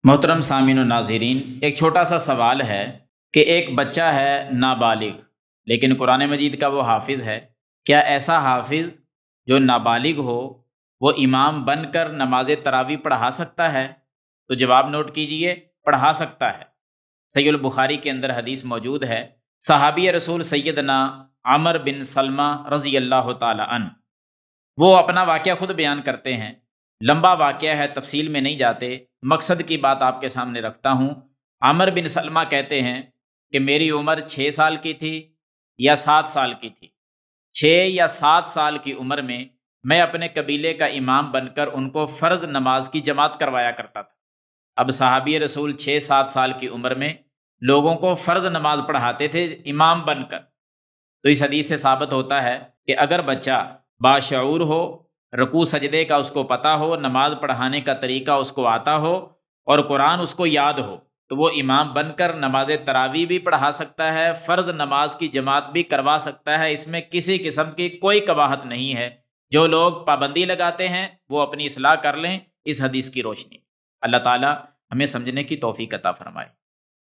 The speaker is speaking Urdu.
محترم سامعین و ناظرین، ایک چھوٹا سا سوال ہے کہ ایک بچہ ہے نابالغ لیکن قرآن مجید کا وہ حافظ ہے۔ کیا ایسا حافظ جو نابالغ ہو وہ امام بن کر نماز تراویح پڑھا سکتا ہے؟ تو جواب نوٹ کیجئے، پڑھا سکتا ہے۔ صحیح البخاری کے اندر حدیث موجود ہے، صحابی رسول سیدنا عمر بن سلمہ رضی اللہ تعالی عنہ، وہ اپنا واقعہ خود بیان کرتے ہیں۔ لمبا واقعہ ہے، تفصیل میں نہیں جاتے، مقصد کی بات آپ کے سامنے رکھتا ہوں۔ عامر بن سلمہ کہتے ہیں کہ میری عمر 6 سال کی تھی یا 7 سال کی تھی۔ 6 یا 7 سال کی عمر میں اپنے قبیلے کا امام بن کر ان کو فرض نماز کی جماعت کروایا کرتا تھا۔ اب صحابی رسول 6 7 سال کی عمر میں لوگوں کو فرض نماز پڑھاتے تھے امام بن کر۔ تو اس حدیث سے ثابت ہوتا ہے کہ اگر بچہ باشعور ہو، رکوع سجدے کا اس کو پتہ ہو، نماز پڑھانے کا طریقہ اس کو آتا ہو اور قرآن اس کو یاد ہو، تو وہ امام بن کر نماز تراویح بھی پڑھا سکتا ہے، فرض نماز کی جماعت بھی کروا سکتا ہے۔ اس میں کسی قسم کی کوئی قباحت نہیں ہے۔ جو لوگ پابندی لگاتے ہیں وہ اپنی اصلاح کر لیں اس حدیث کی روشنی۔ اللہ تعالی ہمیں سمجھنے کی توفیق عطا فرمائے۔